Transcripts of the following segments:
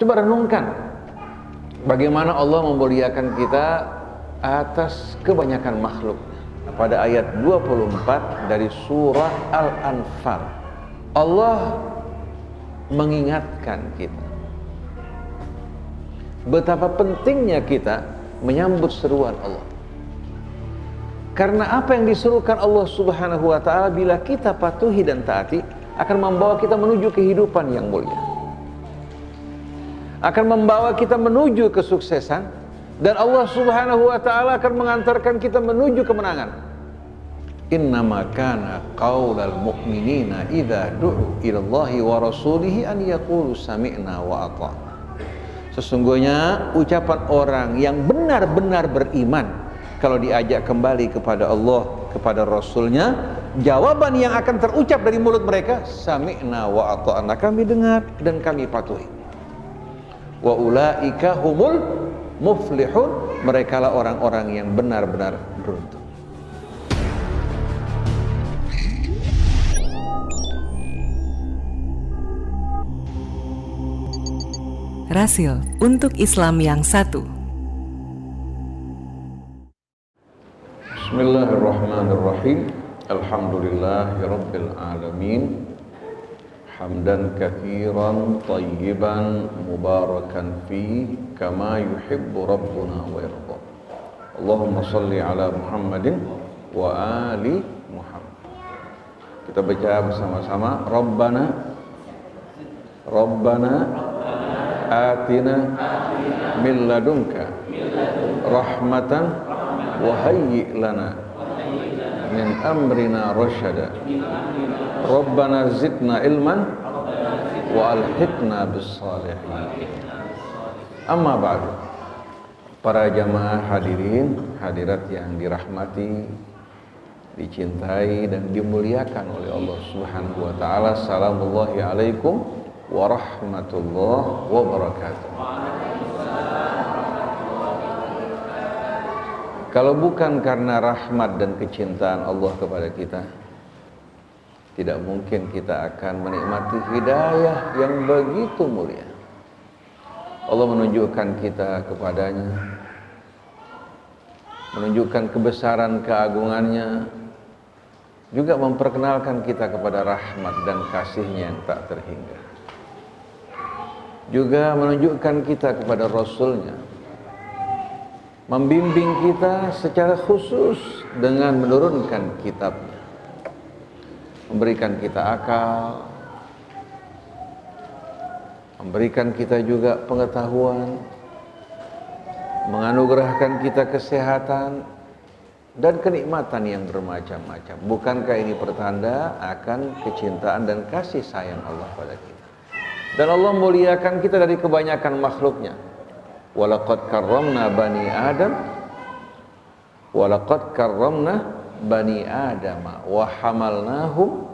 Coba renungkan bagaimana Allah memuliakan kita atas kebanyakan makhluk. Pada ayat 24 dari surah Al-Anfal, Allah mengingatkan kita betapa pentingnya kita menyambut seruan Allah. Karena apa yang disuruhkan Allah Subhanahu wa ta'ala, bila kita patuhi dan taati, akan membawa kita menuju kehidupan yang mulia, akan membawa kita menuju kesuksesan, dan Allah Subhanahu wa ta'ala akan mengantarkan kita menuju kemenangan. Innama kana qaulal mu'minina idza du'u ilallahi wa rasulihi an yaqulu sami'na wa ata'na. Sesungguhnya ucapan orang yang benar-benar beriman kalau diajak kembali kepada Allah, kepada Rasulnya, jawaban yang akan terucap dari mulut mereka, sami'na wa ata'na, kami dengar dan kami patuhi. Wa ulaika humul muflihun, merekalah orang-orang yang benar-benar beruntung. Rasil untuk Islam yang satu. Bismillahirrahmanirrahim. Alhamdulillahirabbil alamin. Hamdan katsiran thayyiban mubarakan fi kama yuhibbu rabbuna wa yarda. Allahumma shalli ala Muhammadin wa ali Muhammad. Kita baca bersama-sama. Rabbana atina min ladunka rahmatan wa hayyi lana min amrina rasyada. Rabbana zidna ilman wa alhiqna bis salihin. Amma ba'du. Para jamaah hadirin hadirat yang dirahmati, dicintai dan dimuliakan oleh Allah Subhanahu wa taala. Assalamualaikum alaikum warahmatullahi wabarakatuh. Kalau bukan karena rahmat dan kecintaan Allah kepada kita, tidak mungkin kita akan menikmati hidayah yang begitu mulia. Allah menunjukkan kita kepadanya, menunjukkan kebesaran keagungannya, juga memperkenalkan kita kepada rahmat dan kasihnya yang tak terhingga. Juga menunjukkan kita kepada Rasulnya, membimbing kita secara khusus dengan menurunkan kitabnya, memberikan kita akal, memberikan kita juga pengetahuan, menganugerahkan kita kesehatan dan kenikmatan yang bermacam-macam. Bukankah ini pertanda akan kecintaan dan kasih sayang Allah pada kita? Dan Allah muliakan kita dari kebanyakan makhluknya. Walaqad karramna bani Adam, walaqad karramna bani Adama wa hamalnahum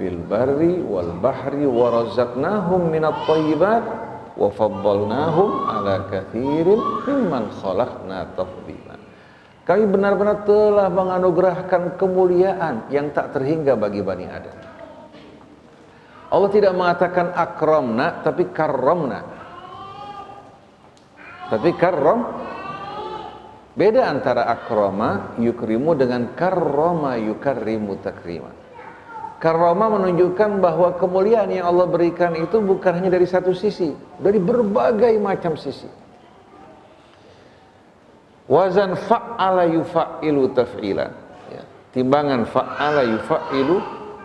fil barri wal bahri wa razaqnahum minat thayyibat wa faddalnahum ala katsirin mimman khalaqna tafdila. Kami benar-benar telah menganugerahkan kemuliaan yang tak terhingga bagi Bani Adam. Allah tidak mengatakan akramna, tapi karramna. Tapi beda antara akrama yukrimu dengan karrama yukarrimu takrima. Karrama menunjukkan bahwa kemuliaan yang Allah berikan itu bukan hanya dari satu sisi, dari berbagai macam sisi. Wazan fa'ala yufa'ilu taf'ilan, ya. Timbangan fa'ala yufa'ilu,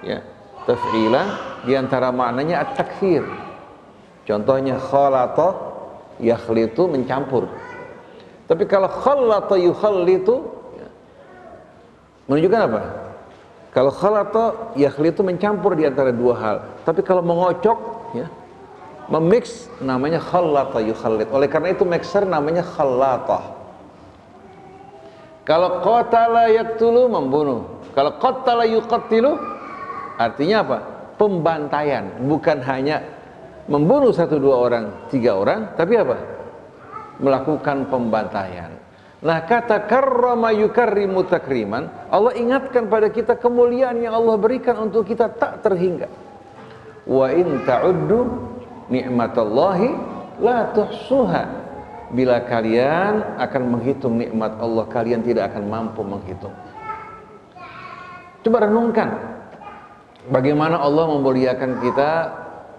ya, taf'ilan, diantara maknanya at-takfir. Contohnya khalata yakhlitu, mencampur. Tapi kalau khalata yukhallitu, ya, menunjukkan apa? Kalau khalata yakhlitu, mencampur di antara dua hal. Tapi kalau mengocok, ya, memix, namanya khalata yukhallit. Oleh karena itu mixer namanya khalata. Kalau qatala yaqtulu, membunuh. Kalau qatala yuqattilu, artinya apa? Pembantaian. Bukan hanya membunuh 1, 2 orang, 3 orang, tapi apa? Melakukan pembantaian. Nah, kata karrama yukarrimu takriman, Allah ingatkan pada kita kemuliaan yang Allah berikan untuk kita tak terhingga. Wa in ta'uddu ni'matallahi la tuhsuha. Bila kalian akan menghitung nikmat Allah, kalian tidak akan mampu menghitung. Coba renungkan bagaimana Allah memuliakan kita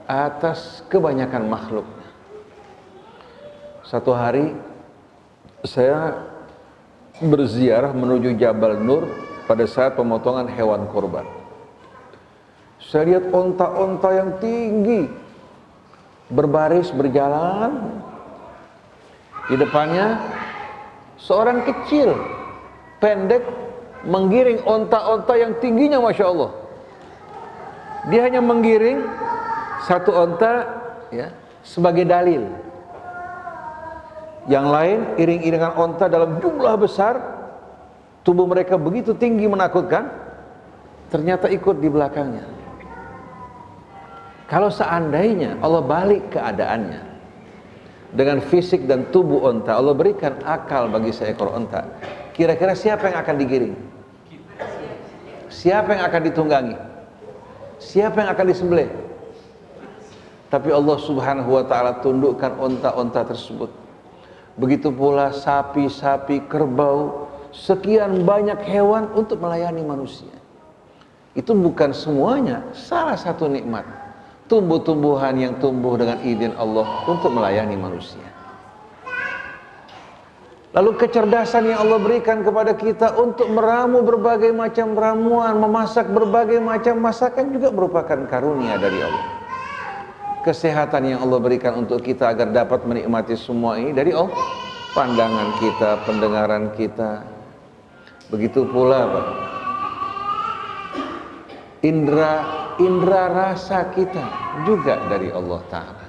atas kebanyakan makhluk. Satu hari saya berziarah menuju Jabal Nur pada saat pemotongan hewan kurban. Saya lihat onta-onta yang tinggi berbaris berjalan. Di depannya seorang kecil, pendek, menggiring onta-onta yang tingginya Masya Allah. Dia hanya menggiring satu onta ya, sebagai dalil. Yang lain iring-iringan onta dalam jumlah besar, tubuh mereka begitu tinggi menakutkan, ternyata ikut di belakangnya. Kalau seandainya Allah balik keadaannya dengan fisik dan tubuh onta, Allah berikan akal bagi seekor onta, kira-kira siapa yang akan digiring? Siapa yang akan ditunggangi? Siapa yang akan disembelih? Tapi Allah Subhanahu wa ta'ala tundukkan onta-onta tersebut. Begitu pula sapi-sapi, kerbau, sekian banyak hewan untuk melayani manusia. Itu bukan semuanya, salah satu nikmat. Tumbuh-tumbuhan yang tumbuh dengan izin Allah untuk melayani manusia. Lalu kecerdasan yang Allah berikan kepada kita untuk meramu berbagai macam ramuan, memasak berbagai macam masakan juga merupakan karunia dari Allah. Kesehatan yang Allah berikan untuk kita agar dapat menikmati semua ini dari Allah. Pandangan kita, pendengaran kita. Begitu pula Pak, indra rasa kita juga dari Allah Ta'ala.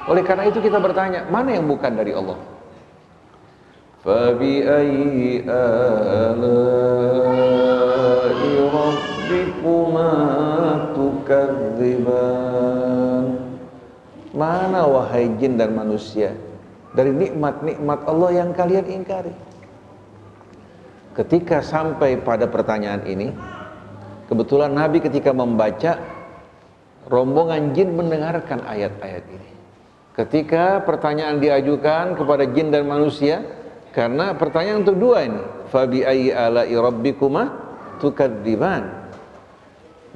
Oleh karena itu kita bertanya, mana yang bukan dari Allah? فَبِأَيِّ آلَاءِ رَبِّكُمَا تُكَذِّبَانِ. Mana wahai jin dan manusia dari nikmat-nikmat Allah yang kalian ingkari? Ketika sampai pada pertanyaan ini, kebetulan Nabi ketika membaca, rombongan jin mendengarkan ayat-ayat ini. Ketika pertanyaan diajukan kepada jin dan manusia, karena pertanyaan untuk dua ini, fabi ayyi ala'i rabbikuma tukadziban.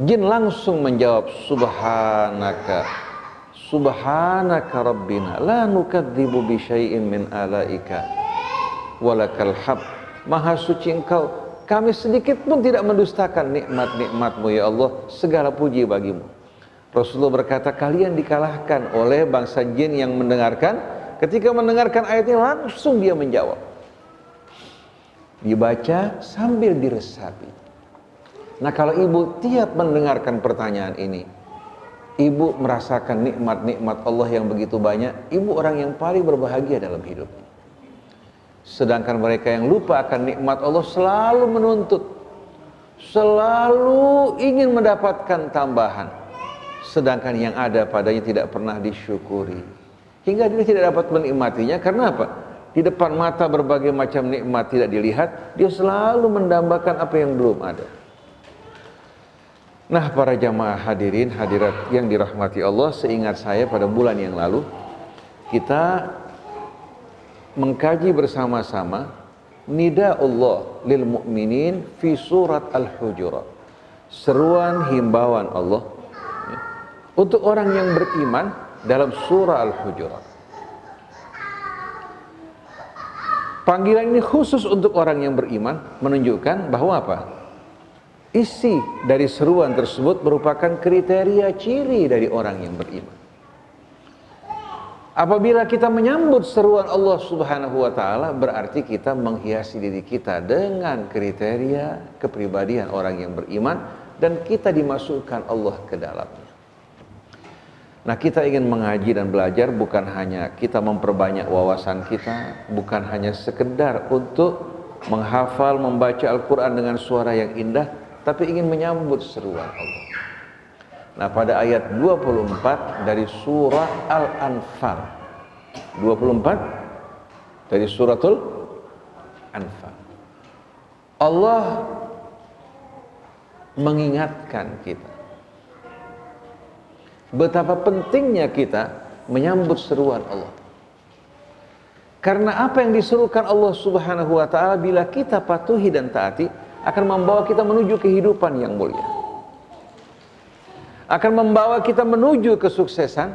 Jin langsung menjawab, subhanaka rabbina la nukadzibu bi syai'in min ala'ika walakal hamd. Maha suci Engkau, kami sedikit pun tidak mendustakan nikmat-nikmat-Mu ya Allah, segala puji bagimu. Rasulullah berkata, kalian dikalahkan oleh bangsa jin yang mendengarkan. Ketika mendengarkan ayat ini langsung dia menjawab. Dibaca sambil diresapi. Nah kalau ibu tiap mendengarkan pertanyaan ini, ibu merasakan nikmat-nikmat Allah yang begitu banyak, ibu orang yang paling berbahagia dalam hidupnya. Sedangkan mereka yang lupa akan nikmat Allah selalu menuntut, selalu ingin mendapatkan tambahan, sedangkan yang ada padanya tidak pernah disyukuri, hingga dia tidak dapat menikmatinya. Karena apa? Di depan mata berbagai macam nikmat tidak dilihat, dia selalu mendambakan apa yang belum ada. Nah para jamaah hadirin hadirat yang dirahmati Allah, seingat saya pada bulan yang lalu kita mengkaji bersama-sama Nida'ullah lil mu'minin fi surat Al-Hujurat, seruan himbauan Allah untuk orang yang beriman dalam surah Al-Hujurat. Panggilan ini khusus untuk orang yang beriman, menunjukkan bahwa apa? Isi dari seruan tersebut merupakan kriteria ciri dari orang yang beriman. Apabila kita menyambut seruan Allah Subhanahu wa ta'ala, berarti kita menghiasi diri kita dengan kriteria kepribadian orang yang beriman, dan kita dimasukkan Allah ke dalamnya. Nah kita ingin mengaji dan belajar bukan hanya kita memperbanyak wawasan kita, bukan hanya sekedar untuk menghafal, membaca Al-Quran dengan suara yang indah, tapi ingin menyambut seruan Allah. Nah pada ayat 24 dari surah Al-Anfal, 24 dari suratul Anfal, Allah mengingatkan kita betapa pentingnya kita menyambut seruan Allah. Karena apa yang disuruhkan Allah Subhanahu wa ta'ala bila kita patuhi dan taati akan membawa kita menuju kehidupan yang mulia, akan membawa kita menuju kesuksesan,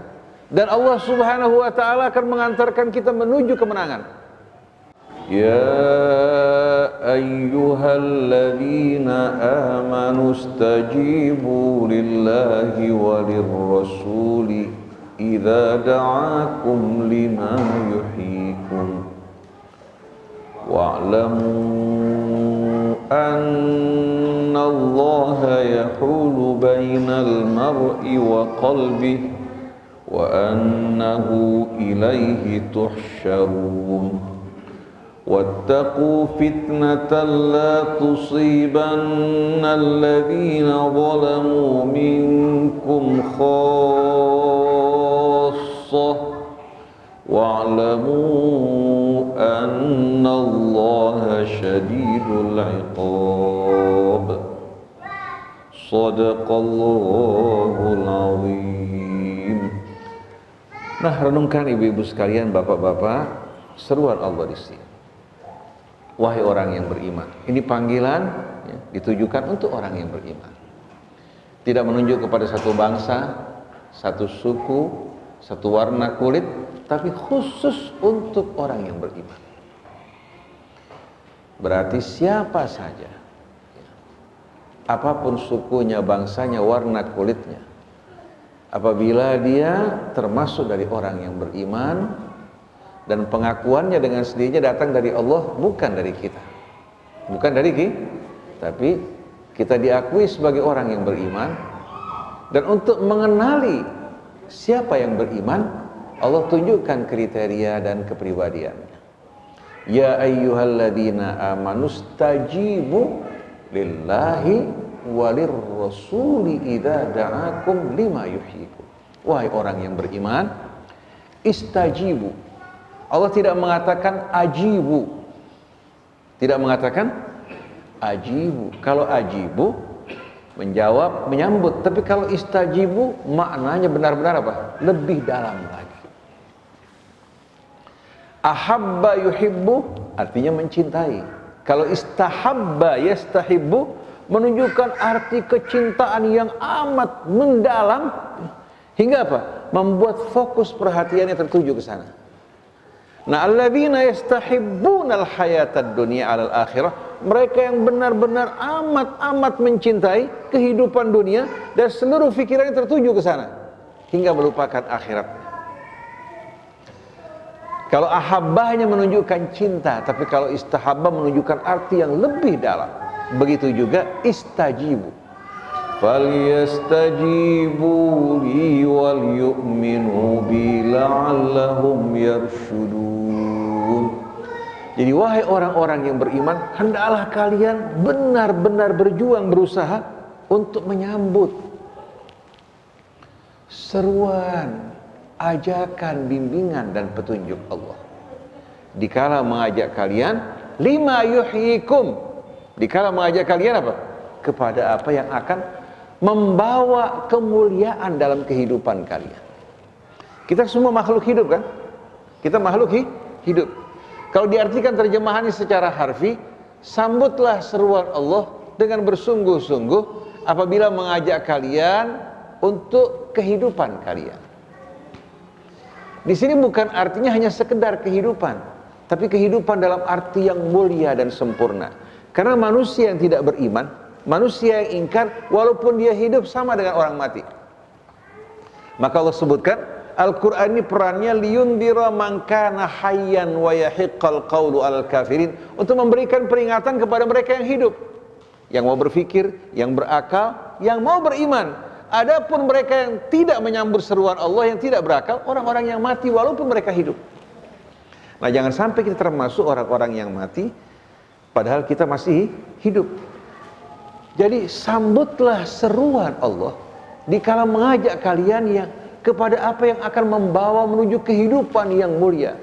dan Allah Subhanahu wa ta'ala akan mengantarkan kita menuju kemenangan. Ya ayyuhalladzina amanu istajibu lillahi walirrasuli idza da'akum lima yuhyikum wa'lamu anna Allaha yahulu bainal mar'i wa qalbihi wa annahu ilaihi tuhsyarun wattaqu fitnatan la tusibanna alladhina zalamu minkum wa'lamu anna Allaha syadidul iqab. Shadaqallahul azim. Nah, renungkan ibu-ibu sekalian, bapak-bapak, seruan Allah di sini. Wahai orang yang beriman. Ini panggilan ya, ditujukan untuk orang yang beriman. Tidak menunjuk kepada satu bangsa, satu suku, satu warna kulit, tapi khusus untuk orang yang beriman. Berarti siapa saja, apapun sukunya, bangsanya, warna kulitnya, apabila dia termasuk dari orang yang beriman dan pengakuannya dengan sendirinya datang dari Allah, bukan dari kita, bukan dari kita, tapi kita diakui sebagai orang yang beriman. Dan untuk mengenali siapa yang beriman, Allah tunjukkan kriteria dan kepribadiannya. Ya ayyuhalladzina amanu stajibu lillahi walirrasuli idza da'akum lima yuhyikum. Wahai orang yang beriman, istajibu. Allah tidak mengatakan ajibu. Tidak mengatakan ajibu. Kalau ajibu menjawab, menyambut. Tapi kalau istajibu maknanya benar-benar apa? Lebih dalam lagi. Ahabba yuhibbu artinya mencintai. Kalau istahabba yastahibbu menunjukkan arti kecintaan yang amat mendalam hingga apa? Membuat fokus perhatiannya tertuju ke sana. Nah, alladzina yastahibbunal hayatad dunya 'alal akhirah, mereka yang benar-benar amat mencintai kehidupan dunia dan seluruh pikirannya tertuju ke sana hingga melupakan akhirat. Kalau ahabbahnya menunjukkan cinta, tapi kalau istahabba menunjukkan arti yang lebih dalam. Begitu juga istajibu. Falyastajibu li wal yu'minu bi la'allahum yarshudun. Jadi wahai orang-orang yang beriman, hendaklah kalian benar-benar berjuang, berusaha untuk menyambut seruan, ajakan, bimbingan dan petunjuk Allah. Dikala mengajak kalian lima yuhyikum, dikala mengajak kalian apa? Kepada apa yang akan membawa kemuliaan dalam kehidupan kalian. Kita semua makhluk hidup kan? Kita makhluk hidup. Kalau diartikan terjemahannya secara harfi, sambutlah seruan Allah dengan bersungguh-sungguh apabila mengajak kalian untuk kehidupan kalian. Di sini bukan artinya hanya sekedar kehidupan, tapi kehidupan dalam arti yang mulia dan sempurna. Karena manusia yang tidak beriman, manusia yang ingkar, walaupun dia hidup sama dengan orang mati. Maka Allah sebutkan, Al-Quran ini perannya liyundira man kana hayyan wa yahiqqal qawlu alal kafirin, untuk memberikan peringatan kepada mereka yang hidup, yang mau berfikir, yang berakal, yang mau beriman. Adapun mereka yang tidak menyambut seruan Allah, yang tidak berakal, orang-orang yang mati walaupun mereka hidup. Nah, jangan sampai kita termasuk orang-orang yang mati padahal kita masih hidup. Jadi sambutlah seruan Allah dikala mengajak kalian yang kepada apa yang akan membawa menuju kehidupan yang mulia,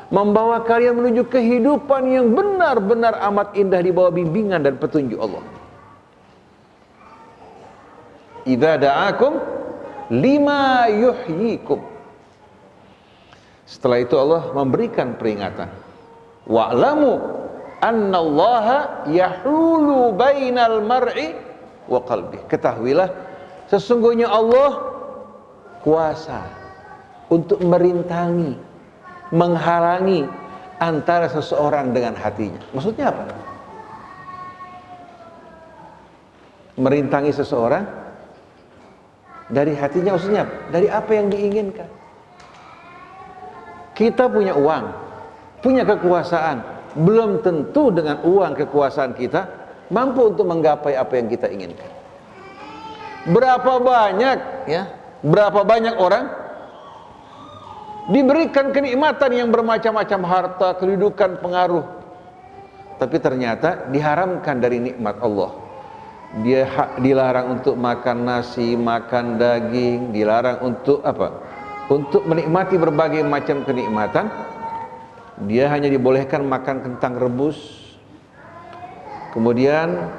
membawa kalian menuju kehidupan yang benar-benar amat indah di bawah bimbingan dan petunjuk Allah. Idza da'akum lima yuhyikum. Setelah itu Allah memberikan peringatan. Wa'lamu annallaha yahulu bainal mar'i wa qalbi. Ketahuilah sesungguhnya Allah kuasa untuk merintangi, menghalangi antara seseorang dengan hatinya. Maksudnya apa? Merintangi seseorang dari hatinya, maksudnya apa? Dari apa yang diinginkan. Kita punya uang, punya kekuasaan, belum tentu dengan uang kekuasaan kita mampu untuk menggapai apa yang kita inginkan. Berapa banyak orang diberikan kenikmatan yang bermacam-macam, harta, kedudukan, pengaruh, tapi ternyata diharamkan dari nikmat Allah. Dia dilarang untuk makan nasi, makan daging, dilarang untuk apa? Untuk menikmati berbagai macam kenikmatan. Dia hanya dibolehkan makan kentang rebus, kemudian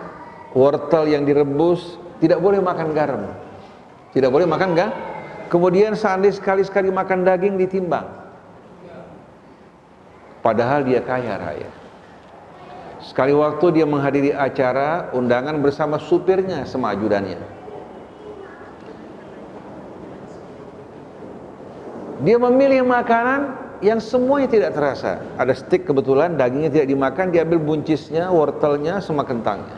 wortel yang direbus, tidak boleh makan garam, tidak boleh makan garam. Kemudian seandainya sekali-sekali makan daging ditimbang, padahal dia kaya raya. Sekali waktu dia menghadiri acara undangan bersama supirnya sama ajudannya, dia memilih makanan yang semuanya tidak terasa. Ada steak kebetulan, dagingnya tidak dimakan, diambil buncisnya, wortelnya, sama kentangnya.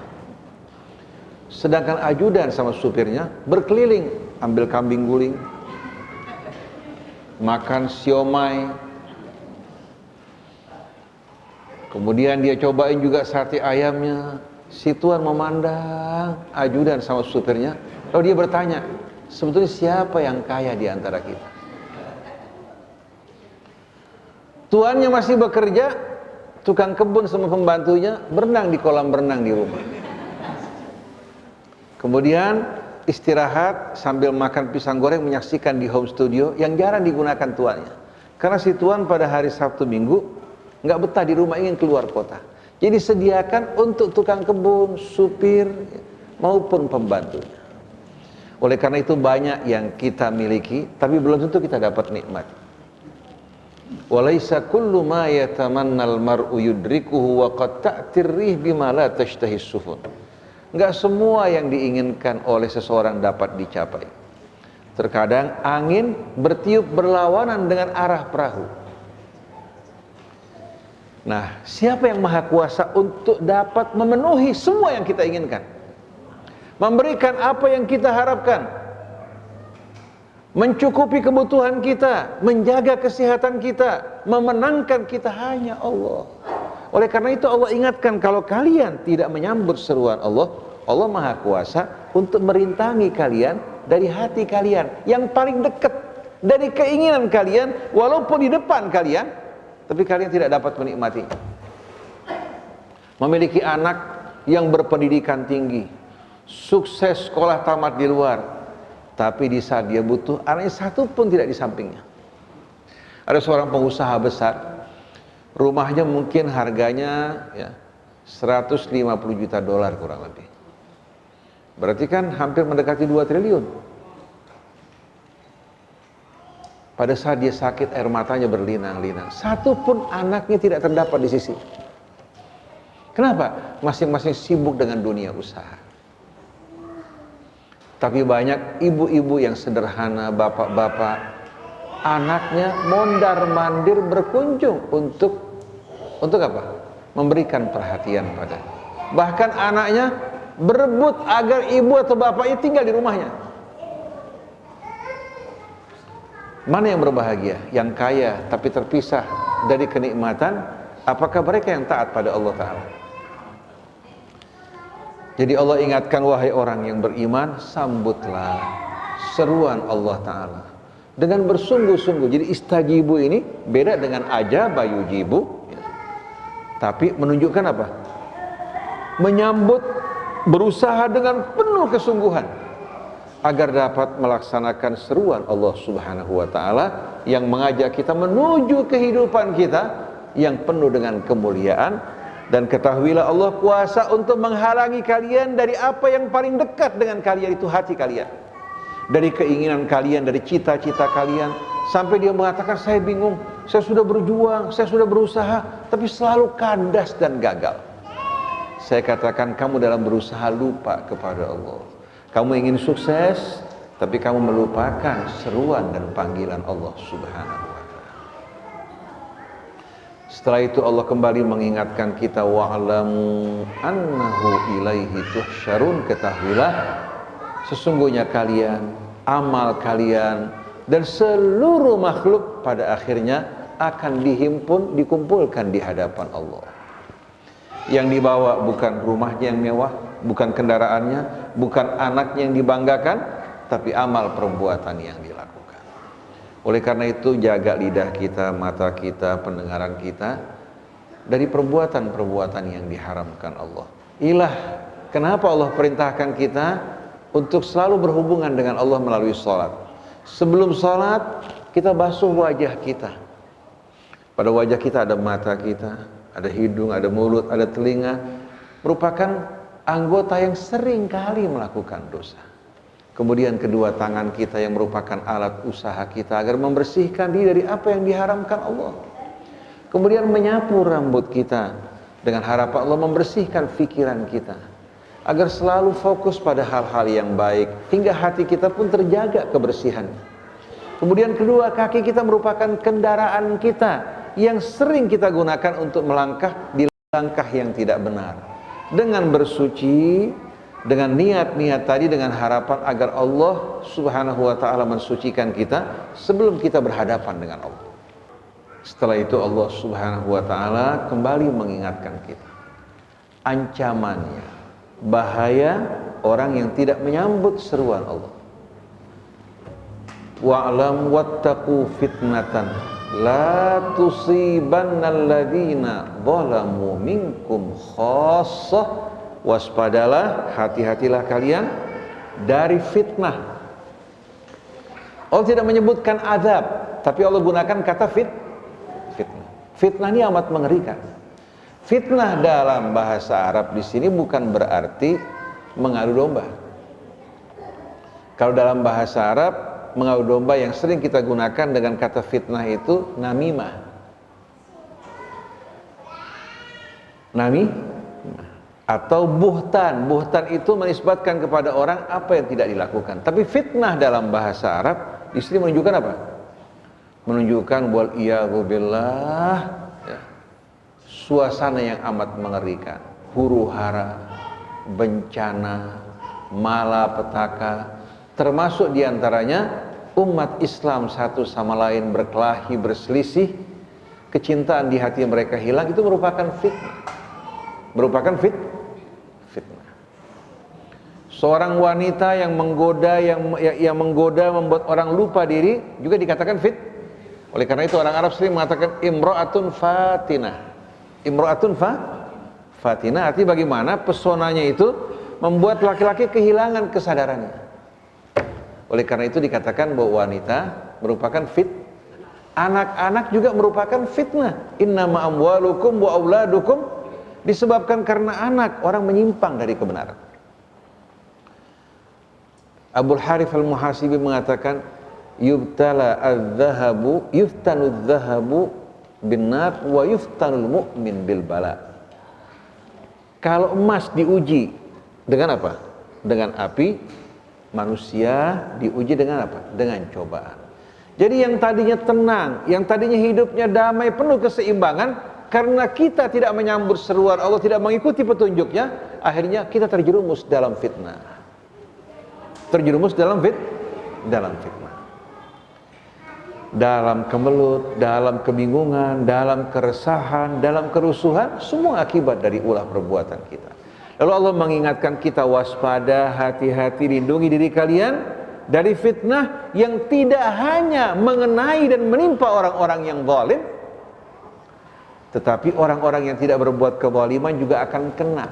Sedangkan ajudan sama supirnya berkeliling, ambil kambing guling, makan siomay, kemudian dia cobain juga sate ayamnya. Si tuan memandang ajudan sama supirnya, lalu dia bertanya, sebetulnya siapa yang kaya di antara kita? Tuannya masih bekerja, tukang kebun sama pembantunya berenang di kolam renang di rumah. Kemudian istirahat sambil makan pisang goreng, menyaksikan di home studio yang jarang digunakan tuannya. Karena si tuan pada hari Sabtu Minggu nggak betah di rumah, ingin keluar kota. Jadi sediakan untuk tukang kebun, supir maupun pembantunya. Oleh karena itu banyak yang kita miliki, tapi belum tentu kita dapat nikmat. Walaysa kullu ma yatamannal mar'u yudrikuhu wa qad ta'tir rih bima la tashtahi sufun. Enggak semua yang diinginkan oleh seseorang dapat dicapai. Terkadang angin bertiup berlawanan dengan arah perahu. Nah, siapa yang maha kuasa untuk dapat memenuhi semua yang kita inginkan, memberikan apa yang kita harapkan, mencukupi kebutuhan kita, menjaga kesehatan kita, memenangkan kita, hanya Allah. Oleh karena itu Allah ingatkan, kalau kalian tidak menyambut seruan Allah, Allah maha kuasa untuk merintangi kalian dari hati kalian yang paling dekat, dari keinginan kalian, walaupun di depan kalian, tapi kalian tidak dapat menikmatinya. Memiliki anak yang berpendidikan tinggi, sukses sekolah tamat di luar, tapi di saat dia butuh, anaknya satu pun tidak di sampingnya. Ada seorang pengusaha besar, rumahnya mungkin harganya ya, 150 juta dolar kurang lebih. Berarti kan hampir mendekati 2 triliun. Pada saat dia sakit, air matanya berlinang-linang. Satu pun anaknya tidak terdapat di sisi. Kenapa? Masing-masing sibuk dengan dunia usaha. Tapi banyak ibu-ibu yang sederhana, bapak-bapak, anaknya mondar-mandir berkunjung untuk apa? Memberikan perhatian pada. Bahkan anaknya berebut agar ibu atau bapaknya tinggal di rumahnya. Mana yang berbahagia? Yang kaya tapi terpisah dari kenikmatan? Apakah mereka yang taat pada Allah Ta'ala? Jadi Allah ingatkan, wahai orang yang beriman, sambutlah seruan Allah Ta'ala dengan bersungguh-sungguh. Jadi istajibu ini beda dengan ajaba yujibu, tapi menunjukkan apa? Menyambut, berusaha dengan penuh kesungguhan agar dapat melaksanakan seruan Allah Subhanahu wa Ta'ala yang mengajak kita menuju kehidupan kita yang penuh dengan kemuliaan. Dan ketahuilah Allah kuasa untuk menghalangi kalian dari apa yang paling dekat dengan kalian, itu hati kalian, dari keinginan kalian, dari cita-cita kalian. Sampai dia mengatakan, saya bingung, saya sudah berjuang, saya sudah berusaha, tapi selalu kandas dan gagal. Saya katakan, kamu dalam berusaha lupa kepada Allah. Kamu ingin sukses, tapi kamu melupakan seruan dan panggilan Allah Subhanahu wa ta'ala. Setelah itu Allah kembali mengingatkan kita, wa'lamu annahu ilaihi tuhsyarun, ketahuilah sesungguhnya kalian, amal kalian dan seluruh makhluk pada akhirnya akan dihimpun, dikumpulkan di hadapan Allah. Yang dibawa bukan rumahnya yang mewah, bukan kendaraannya, bukan anaknya yang dibanggakan, tapi amal perbuatan yang dilakukan. Oleh karena itu, jaga lidah kita, mata kita, pendengaran kita dari perbuatan-perbuatan yang diharamkan Allah. Inilah kenapa Allah perintahkan kita untuk selalu berhubungan dengan Allah melalui sholat. Sebelum sholat, kita basuh wajah kita. Pada wajah kita ada mata kita, ada hidung, ada mulut, ada telinga. Merupakan anggota yang sering kali melakukan dosa. Kemudian kedua tangan kita yang merupakan alat usaha kita agar membersihkan diri dari apa yang diharamkan Allah. Kemudian menyapu rambut kita dengan harapan Allah membersihkan pikiran kita agar selalu fokus pada hal-hal yang baik, hingga hati kita pun terjaga kebersihan. Kemudian kedua kaki kita merupakan kendaraan kita yang sering kita gunakan untuk melangkah di langkah yang tidak benar. Dengan bersuci, dengan niat-niat tadi, dengan harapan agar Allah Subhanahu wa ta'ala mensucikan kita sebelum kita berhadapan dengan Allah. Setelah itu Allah Subhanahu wa ta'ala kembali mengingatkan kita ancamannya, bahaya orang yang tidak menyambut seruan Allah. Wa'lam wattaqu fitnatan la tusibannal ladzina zalamu minkum khassah. Waspadalah, hati-hatilah kalian dari fitnah. Allah tidak menyebutkan azab, tapi Allah gunakan kata fitnah. Fitnah ini amat mengerikan. Fitnah dalam bahasa Arab di sini bukan berarti mengadu domba. Kalau dalam bahasa Arab, mengadu domba yang sering kita gunakan dengan kata fitnah itu namimah. Atau buhtan. Buhtan itu menisbatkan kepada orang apa yang tidak dilakukan. Tapi fitnah dalam bahasa Arab di sini menunjukkan apa? Menunjukkan wal iyadzu billah, suasana yang amat mengerikan, huru-hara, bencana, malapetaka, termasuk diantaranya umat Islam satu sama lain berkelahi, berselisih, kecintaan di hati mereka hilang. Itu merupakan fitnah. Merupakan fitnah. Seorang wanita yang menggoda, membuat orang lupa diri juga dikatakan Oleh karena itu orang Arab sering mengatakan imra'atun fatinah. Imra'atun fatinah artinya bagaimana pesonanya itu membuat laki-laki kehilangan kesadarannya. Oleh karena itu dikatakan bahwa wanita merupakan anak-anak juga merupakan fitnah. Innama amwalukum wa auladukum, disebabkan karena anak orang menyimpang dari kebenaran. Abul Harith al-Muhasibi mengatakan yuftanu adz-dzahabu bin-nar wa yuftanul mu'min bil bala. Kalau emas diuji dengan apa? Dengan api, manusia diuji dengan apa? Dengan cobaan. Jadi yang tadinya tenang, yang tadinya hidupnya damai, penuh keseimbangan, karena kita tidak menyambut seruan Allah, tidak mengikuti petunjuknya, akhirnya kita terjerumus dalam fitnah. Terjerumus dalam fitnah. Dalam kemelut, dalam kebingungan, dalam keresahan, dalam kerusuhan, semua akibat dari ulah perbuatan kita. Lalu Allah mengingatkan kita, waspada, hati-hati, lindungi diri kalian dari fitnah yang tidak hanya mengenai dan menimpa orang-orang yang zalim, tetapi orang-orang yang tidak berbuat kezaliman juga akan kena.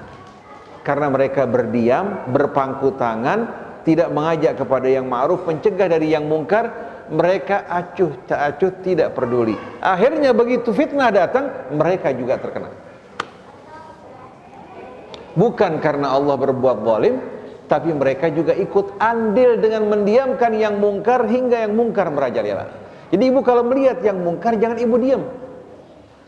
Karena mereka berdiam, berpangku tangan, tidak mengajak kepada yang ma'ruf, mencegah dari yang mungkar, mereka acuh tak acuh, tidak peduli. Akhirnya begitu fitnah datang, mereka juga terkena. Bukan karena Allah berbuat zalim, tapi mereka juga ikut andil dengan mendiamkan yang mungkar hingga yang mungkar merajalela. Jadi ibu kalau melihat yang mungkar, jangan ibu diam.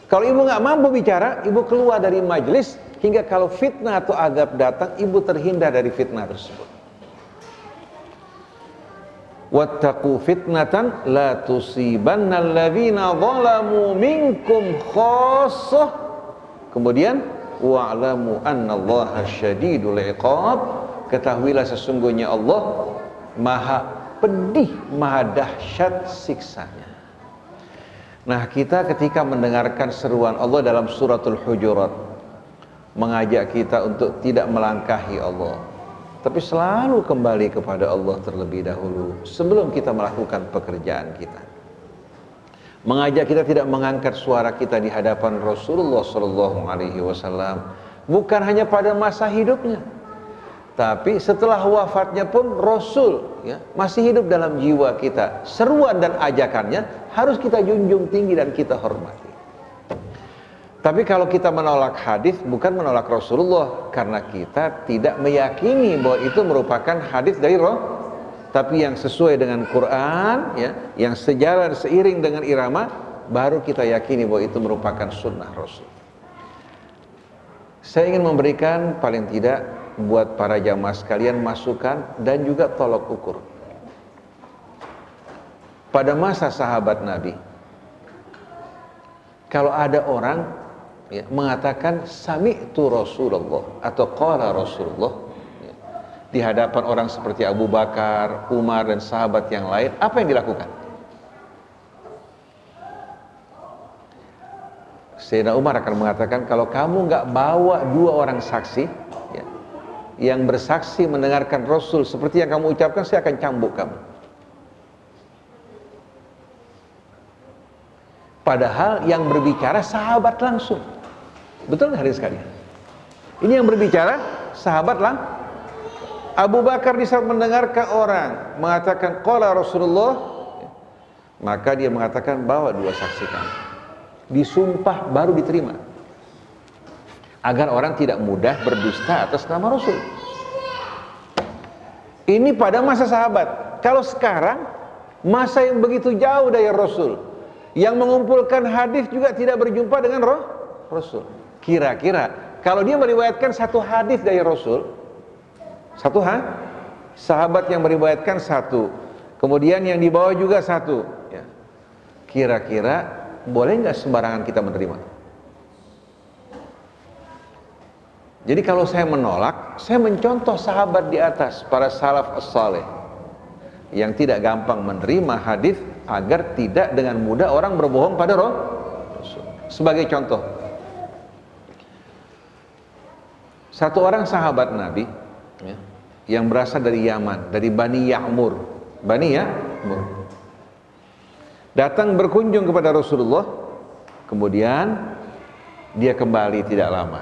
Kalau ibu nggak mampu bicara, ibu keluar dari majelis, hingga kalau fitnah atau azab datang, ibu terhindar dari fitnah tersebut. Wattaqu fitnatan la tusibanna alladzina zalamu minkum khassah. Kemudian wa'lamu annallaha syadidul iqab. Ketahuilah sesungguhnya Allah maha pedih, maha dahsyat siksanya. Nah, kita ketika mendengarkan seruan Allah dalam suratul Hujurat, mengajak kita untuk tidak melangkahi Allah, tapi selalu kembali kepada Allah terlebih dahulu sebelum kita melakukan pekerjaan kita. Mengajak kita tidak mengangkat suara kita di hadapan Rasulullah SAW, bukan hanya pada masa hidupnya, tapi setelah wafatnya pun Rasul masih hidup dalam jiwa kita. Seruan dan ajakannya harus kita junjung tinggi dan kita hormati. Tapi kalau kita menolak hadis, bukan menolak Rasulullah, karena kita tidak meyakini bahwa itu merupakan hadis dari Rasul, tapi yang sesuai dengan Quran, yang sejalan seiring dengan irama, baru kita yakini bahwa itu merupakan sunnah Rasul. Saya ingin memberikan paling tidak buat para jamaah sekalian masukan dan juga tolok ukur. Pada masa sahabat Nabi, kalau ada orang mengatakan sami'tu Rasulullah atau qala Rasulullah di hadapan orang seperti Abu Bakar, Umar dan sahabat yang lain, apa yang dilakukan? Sayyidina Umar akan mengatakan, kalau kamu nggak bawa 2 orang saksi yang bersaksi mendengarkan Rasul seperti yang kamu ucapkan, saya akan cambuk kamu. Padahal yang berbicara sahabat langsung. Betul nggak hadirin sekalian? Ini yang berbicara sahabat langsung. Abu Bakar di saat mendengarkan orang mengatakan qala Rasulullah, maka dia mengatakan bawa 2 saksi kamu. Disumpah baru diterima, agar orang tidak mudah berdusta atas nama Rasul. Ini pada masa sahabat. Kalau sekarang, masa yang begitu jauh dari Rasul, yang mengumpulkan hadis juga tidak berjumpa dengan Rasul. Kira-kira kalau dia meriwayatkan 1 hadis dari Rasul, sahabat yang meriwayatkan 1, kemudian yang di bawah juga 1, kira-kira boleh nggak sembarangan kita menerima? Jadi kalau saya menolak, saya mencontoh sahabat di atas, para salaf as-saleh, yang tidak gampang menerima hadis agar tidak dengan mudah orang berbohong pada Rasul. Sebagai contoh, satu orang sahabat Nabi yang berasal dari Yaman, dari Bani Ya'mur, datang berkunjung kepada Rasulullah, kemudian dia kembali tidak lama.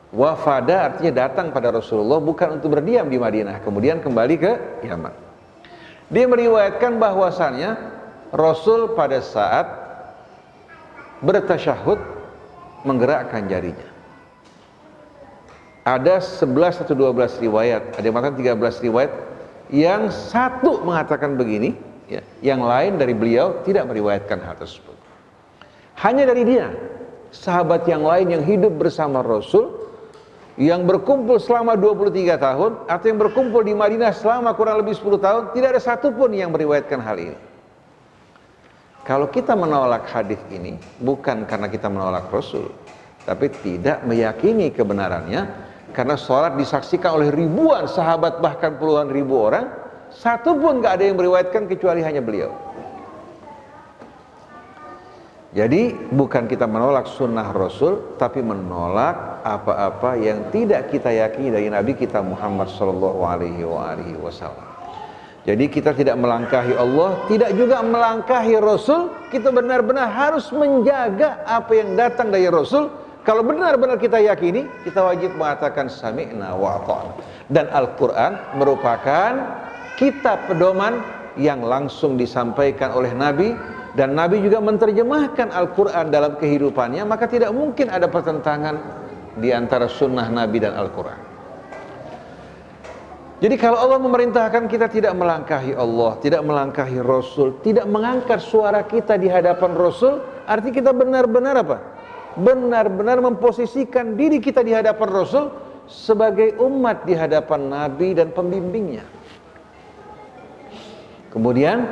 Wafada artinya datang pada Rasulullah bukan untuk berdiam di Madinah, kemudian kembali ke Yaman. Dia meriwayatkan bahwasannya Rasul pada saat bertasyahud menggerakkan jarinya. Ada 11 atau 12 riwayat, ada yang mengatakan 13 riwayat, yang satu mengatakan begini, yang lain dari beliau tidak meriwayatkan hal tersebut. Hanya dari dia, sahabat yang lain yang hidup bersama Rasul, yang berkumpul selama 23 tahun atau yang berkumpul di Madinah selama kurang lebih 10 tahun, tidak ada satupun yang meriwayatkan hal ini. Kalau kita menolak hadis ini bukan karena kita menolak Rasul, tapi tidak meyakini kebenarannya, karena sholat disaksikan oleh ribuan sahabat, bahkan puluhan ribu orang, satupun gak ada yang meriwayatkan kecuali hanya beliau. Jadi bukan kita menolak sunnah Rasul, tapi menolak apa-apa yang tidak kita yakini dari Nabi kita Muhammad SAW. Jadi kita tidak melangkahi Allah, tidak juga melangkahi Rasul. Kita benar-benar harus menjaga apa yang datang dari Rasul. Kalau benar-benar kita yakini, kita wajib mengatakan sami'na wa ata'na. Dan Al-Quran merupakan kitab pedoman yang langsung disampaikan oleh Nabi, dan Nabi juga menerjemahkan Al-Quran dalam kehidupannya, maka tidak mungkin ada pertentangan di antara sunnah Nabi dan Al-Quran. Jadi kalau Allah memerintahkan kita tidak melangkahi Allah, tidak melangkahi Rasul, tidak mengangkat suara kita di hadapan Rasul, arti kita benar-benar apa? Benar-benar memposisikan diri kita di hadapan Rasul sebagai umat di hadapan Nabi dan pembimbingnya. Kemudian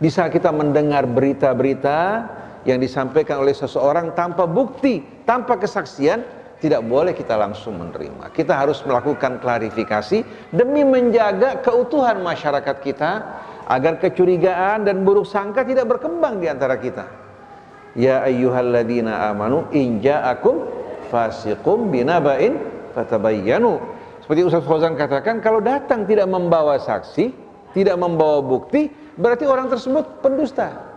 di saat kita mendengar berita-berita yang disampaikan oleh seseorang tanpa bukti, tanpa kesaksian, tidak boleh kita langsung menerima. Kita harus melakukan klarifikasi demi menjaga keutuhan masyarakat kita agar kecurigaan dan buruk sangka tidak berkembang di antara kita. Ya ayyuhalladzina amanu in ja'akum fasiqum binaba'in fatabayyanu. Seperti Ustaz Fauzan katakan, kalau datang tidak membawa saksi, tidak membawa bukti, berarti orang tersebut pendusta.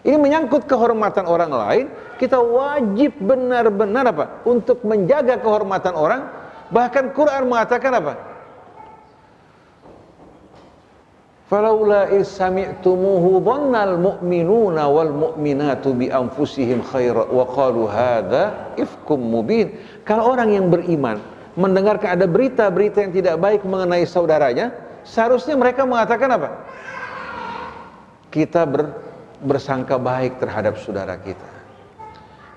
Ini menyangkut kehormatan orang lain, kita wajib benar-benar apa? Untuk menjaga kehormatan orang. Bahkan Quran mengatakan apa? Falaula is sami'tumuhu dhannal mu'minuna wal mu'minatu bi anfusihim khaira wa qalu hadza ifkum mubin. Kalau orang yang beriman mendengarkan ada berita-berita yang tidak baik mengenai saudaranya, seharusnya mereka mengatakan apa? Kita bersangka baik terhadap saudara kita,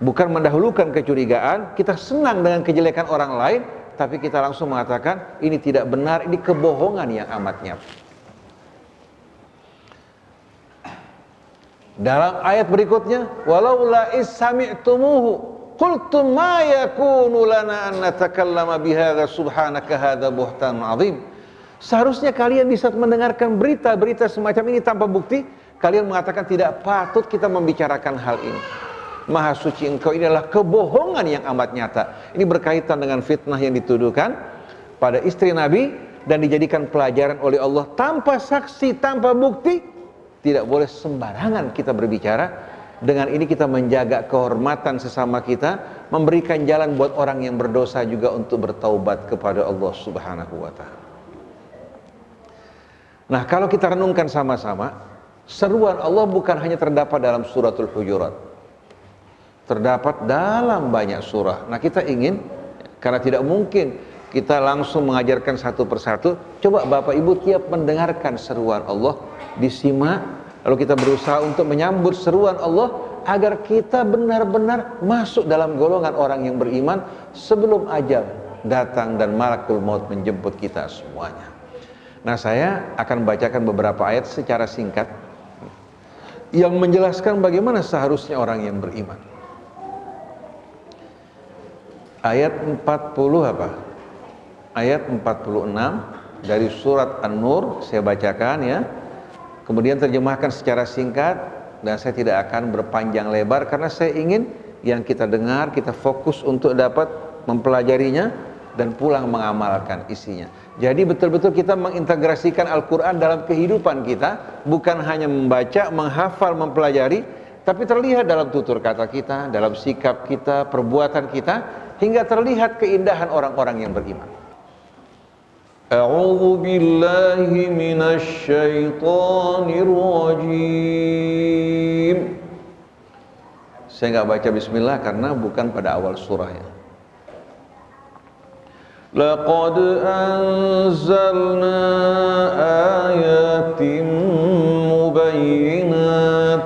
bukan mendahulukan kecurigaan. Kita senang dengan kejelekan orang lain, tapi kita langsung mengatakan ini tidak benar, ini kebohongan yang amat nyata. Dalam ayat berikutnya, walaula is sami'tumuhu qultum ma yakunu lana an natakallama bihadza subhanaka hadza buhtanun azim. Seharusnya kalian di saat mendengarkan berita-berita semacam ini tanpa bukti, kalian mengatakan tidak patut kita membicarakan hal ini. Maha suci engkau, ini adalah kebohongan yang amat nyata. Ini berkaitan dengan fitnah yang dituduhkan pada istri Nabi dan dijadikan pelajaran oleh Allah tanpa saksi, tanpa bukti. Tidak boleh sembarangan kita berbicara. Dengan ini kita menjaga kehormatan sesama kita, memberikan jalan buat orang yang berdosa juga untuk bertaubat kepada Allah Subhanahu wa ta'ala. Nah, kalau kita renungkan sama-sama, seruan Allah bukan hanya terdapat dalam suratul Hujurat, terdapat dalam banyak surah. Nah, kita ingin, karena tidak mungkin kita langsung mengajarkan satu persatu, coba Bapak Ibu tiap mendengarkan seruan Allah, disimak, lalu kita berusaha untuk menyambut seruan Allah agar kita benar-benar masuk dalam golongan orang yang beriman sebelum ajal datang dan malakul maut menjemput kita semuanya. Nah, saya akan bacakan beberapa ayat secara singkat yang menjelaskan bagaimana seharusnya orang yang beriman. Ayat 40 apa? Ayat 46 dari surat An-Nur saya bacakan ya. Kemudian terjemahkan secara singkat dan saya tidak akan berpanjang lebar karena saya ingin yang kita dengar kita fokus untuk dapat mempelajarinya dan pulang mengamalkan isinya. Jadi betul-betul kita mengintegrasikan Al-Quran dalam kehidupan kita, bukan hanya membaca, menghafal, mempelajari, tapi terlihat dalam tutur kata kita, dalam sikap kita, perbuatan kita, hingga terlihat keindahan orang-orang yang beriman. A'udzu billahi minasy syaithanir rajim. Saya nggak baca bismillah karena bukan pada awal surahnya. Laqad anzalna ayatin mubayyinat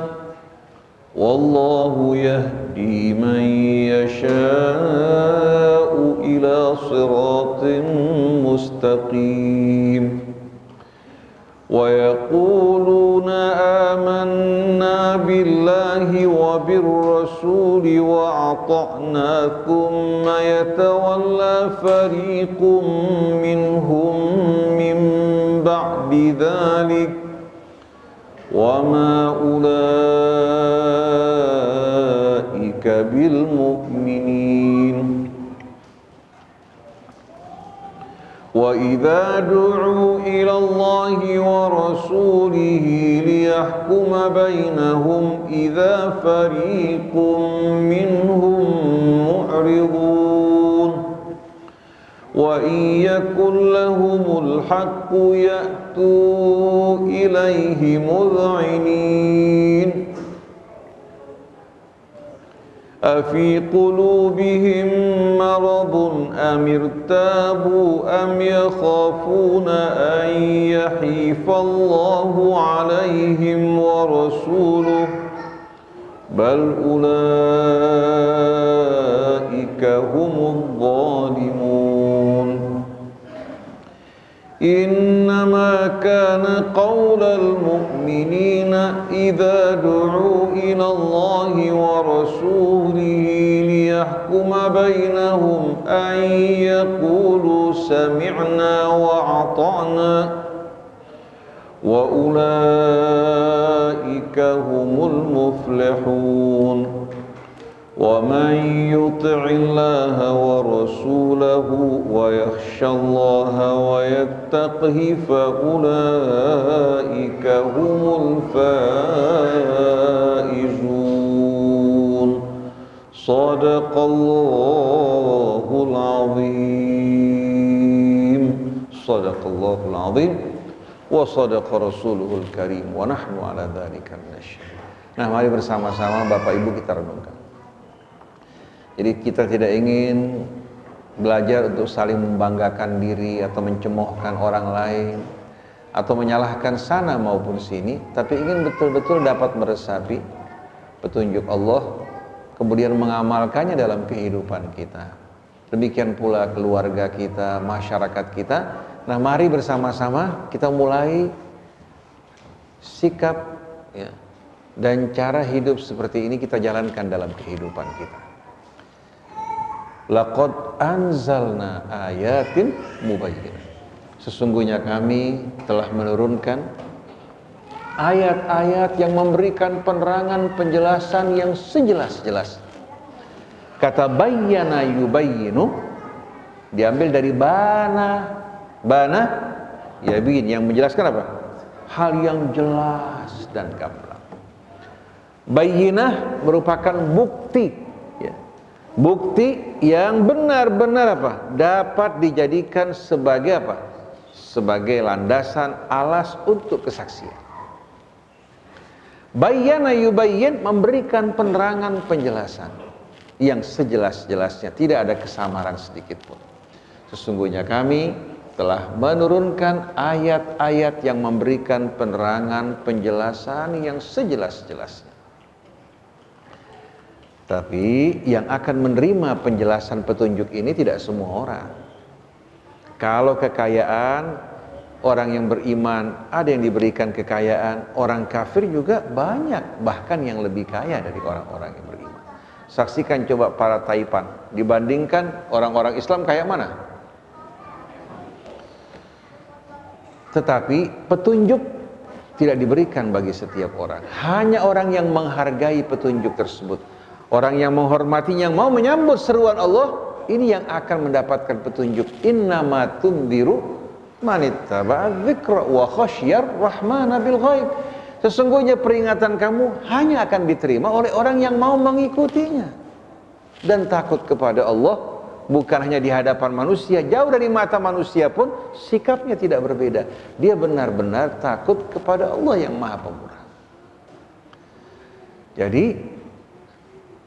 wallahu yahdi man yasha'u ila siratin mustaqim wa yaquluna amanna billahi wa birrasuli wa ata'na thumma yatawalla fariqum minhum min ba'di dhalik wa ma ulaika bil mu'minin. وَإِذَا دُعُوا إِلَى اللَّهِ وَرَسُولِهِ لِيَحْكُمَ بَيْنَهُمْ إِذَا فَرِيقٌ مِّنْهُمْ مُعْرِضُونَ وَإِنْ يَكُنْ لَهُمُ الْحَقُّ يَأْتُوا إِلَيْهِ مُذْعِنِينَ. أفي قلوبهم مرض أم ارتابوا أم يخافون أن يحيف الله عليهم ورسوله بل أولئك هم الظالمون إنما كان قول المؤمنين إذا دعوا إلى الله ورسوله ليحكم بينهم أن يقولوا سمعنا وأطعنا وأولئك هم المفلحون ومن يطع الله ورسوله ويخشى الله ويتقه فأولئك هم الفائزون صدق الله العظيم صدق الله العظيم وصدق رسوله الكريم ونحن على ذلك من الشهيد. Nah, mari bersama-sama Bapak Ibu kita renungkan. Jadi kita tidak ingin belajar untuk saling membanggakan diri atau mencemoohkan orang lain atau menyalahkan sana maupun sini, tapi ingin betul-betul dapat meresapi petunjuk Allah, kemudian mengamalkannya dalam kehidupan kita. Demikian pula keluarga kita, masyarakat kita. Nah, mari bersama-sama kita mulai sikap ya, dan cara hidup seperti ini kita jalankan dalam kehidupan kita. Laqad anzalna ayatin mubayyinah. Sesungguhnya kami telah menurunkan ayat-ayat yang memberikan penerangan penjelasan yang sejelas-jelas. Kata bayyana yubayyinu diambil dari bana yabin, yang menjelaskan apa? Hal yang jelas dan gamblang. Bayyinah merupakan bukti ya. Bukti yang benar-benar apa? Dapat dijadikan sebagai apa? Sebagai landasan alas untuk kesaksian. Bayyana yubayyin memberikan penerangan penjelasan yang sejelas-jelasnya, tidak ada kesamaran sedikit pun. Sesungguhnya kami telah menurunkan ayat-ayat yang memberikan penerangan penjelasan yang sejelas-jelasnya. Tapi yang akan menerima penjelasan petunjuk ini tidak semua orang. Kalau kekayaan, orang yang beriman ada yang diberikan kekayaan, orang kafir juga banyak, bahkan yang lebih kaya dari orang-orang yang beriman. Saksikan coba para Taipan, dibandingkan orang-orang Islam kaya mana? Tetapi petunjuk tidak diberikan bagi setiap orang. Hanya orang yang menghargai petunjuk tersebut, orang yang menghormatinya, yang mau menyambut seruan Allah, ini yang akan mendapatkan petunjuk. Innama tundiru manittaba'a dzikra wa khasyar rahmana bil ghaib. Sesungguhnya peringatan kamu hanya akan diterima oleh orang yang mau mengikutinya dan takut kepada Allah. Bukan hanya di hadapan manusia, jauh dari mata manusia pun sikapnya tidak berbeda. Dia benar-benar takut kepada Allah yang Maha Pemurah. Jadi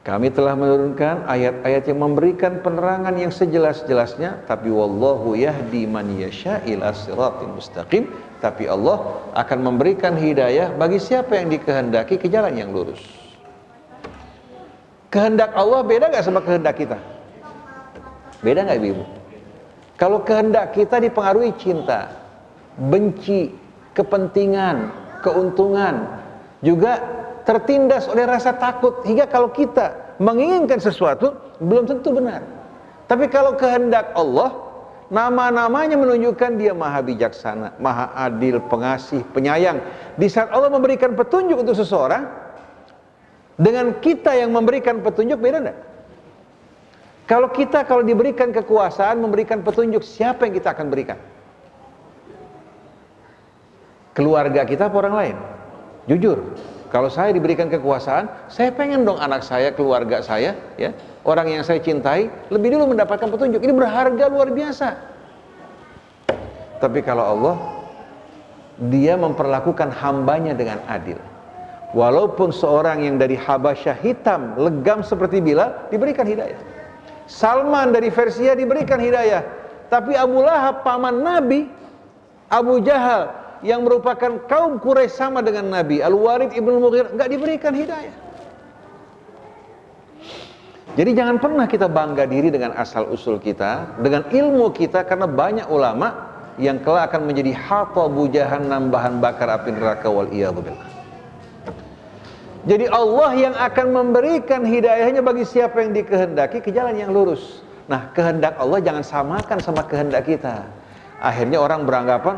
kami telah menurunkan ayat-ayat yang memberikan penerangan yang sejelas-jelasnya, tapi wallahu yahdi man yasha ila siratin mustaqim, tapi Allah akan memberikan hidayah bagi siapa yang dikehendaki ke jalan yang lurus. Kehendak Allah beda gak sama kehendak kita? Beda gak ibu? Kalau kehendak kita dipengaruhi cinta, benci, kepentingan, keuntungan, juga tertindas oleh rasa takut, hingga kalau kita menginginkan sesuatu belum tentu benar. Tapi kalau kehendak Allah, nama-namanya menunjukkan dia maha bijaksana, maha adil, pengasih, penyayang. Di saat Allah memberikan petunjuk untuk seseorang, dengan kita yang memberikan petunjuk beda enggak? Kalau kita diberikan kekuasaan, memberikan petunjuk, siapa yang kita akan berikan? Keluarga kita apa orang lain? Jujur, kalau saya diberikan kekuasaan, saya pengen dong anak saya, keluarga saya, ya, orang yang saya cintai, lebih dulu mendapatkan petunjuk. Ini berharga luar biasa. Tapi kalau Allah, dia memperlakukan hambanya dengan adil. Walaupun seorang yang dari Habasyah hitam, legam seperti Bilal, diberikan hidayah. Salman dari Persia diberikan hidayah. Tapi Abu Lahab, paman Nabi, Abu Jahal, yang merupakan kaum Quraisy sama dengan Nabi, Al-Walid ibn Mughirah, enggak diberikan hidayah. Jadi jangan pernah kita bangga diri dengan asal-usul kita, dengan ilmu kita, karena banyak ulama yang kelak akan menjadi hatabu jahannam, bahan bakar api neraka, wal iyadzu billah. Jadi Allah yang akan memberikan hidayahnya bagi siapa yang dikehendaki ke jalan yang lurus. Nah, kehendak Allah jangan samakan sama kehendak kita. Akhirnya orang beranggapan,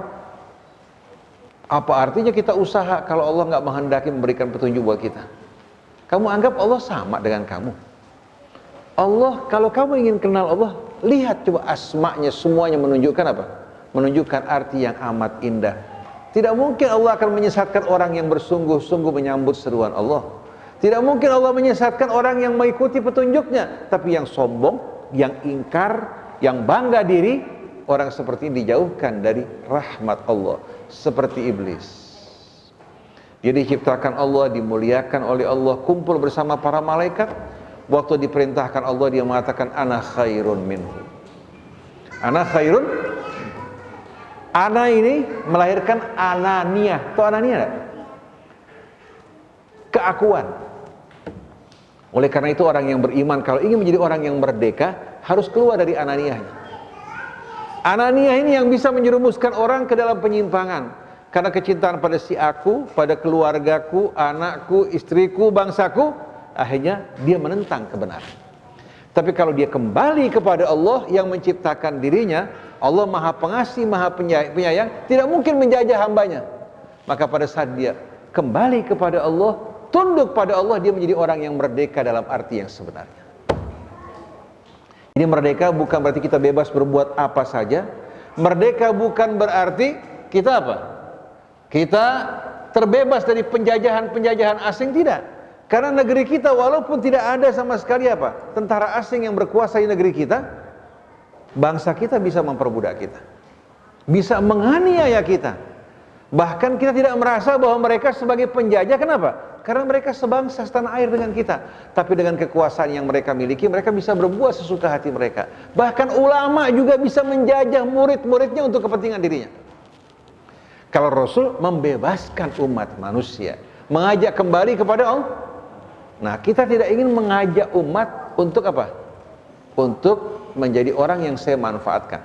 apa artinya kita usaha kalau Allah nggak menghendaki memberikan petunjuk buat kita? Kamu anggap Allah sama dengan kamu? Allah, kalau kamu ingin kenal Allah, lihat coba asma'nya, semuanya menunjukkan apa? Menunjukkan arti yang amat indah. Tidak mungkin Allah akan menyesatkan orang yang bersungguh-sungguh menyambut seruan Allah. Tidak mungkin Allah menyesatkan orang yang mengikuti petunjuknya. Tapi yang sombong, yang ingkar, yang bangga diri, orang seperti ini dijauhkan dari rahmat Allah. Seperti iblis. Dia diciptakan Allah, dimuliakan oleh Allah, kumpul bersama para malaikat. Waktu diperintahkan Allah, dia mengatakan, ana khairun minhu. Ana khairun. Ana ini melahirkan ananiyah. Tahu ananiyah enggak? Keakuan. Oleh karena itu orang yang beriman kalau ingin menjadi orang yang merdeka harus keluar dari ananiyahnya. Ananiyah ini yang bisa menjerumuskan orang ke dalam penyimpangan. Karena kecintaan pada si aku, pada keluargaku, anakku, istriku, bangsaku, akhirnya dia menentang kebenaran. Tapi kalau dia kembali kepada Allah yang menciptakan dirinya, Allah Maha Pengasih, Maha Penyayang, tidak mungkin menjajah hambanya. Maka pada saat dia kembali kepada Allah, tunduk pada Allah, dia menjadi orang yang merdeka dalam arti yang sebenarnya. Ini merdeka bukan berarti kita bebas berbuat apa saja. Merdeka bukan berarti kita apa? Kita terbebas dari penjajahan-penjajahan asing, tidak. Karena negeri kita walaupun tidak ada sama sekali apa? Tentara asing yang berkuasa di negeri kita, bangsa kita bisa memperbudak kita, bisa menganiaya kita. Bahkan kita tidak merasa bahwa mereka sebagai penjajah. Kenapa? Karena mereka sebangsa setanah air dengan kita. Tapi dengan kekuasaan yang mereka miliki, mereka bisa berbuat sesuka hati mereka. Bahkan ulama juga bisa menjajah murid-muridnya untuk kepentingan dirinya. Kalau Rasul membebaskan umat manusia, mengajak kembali kepada Allah. Nah, kita tidak ingin mengajak umat untuk apa? Untuk menjadi orang yang saya manfaatkan.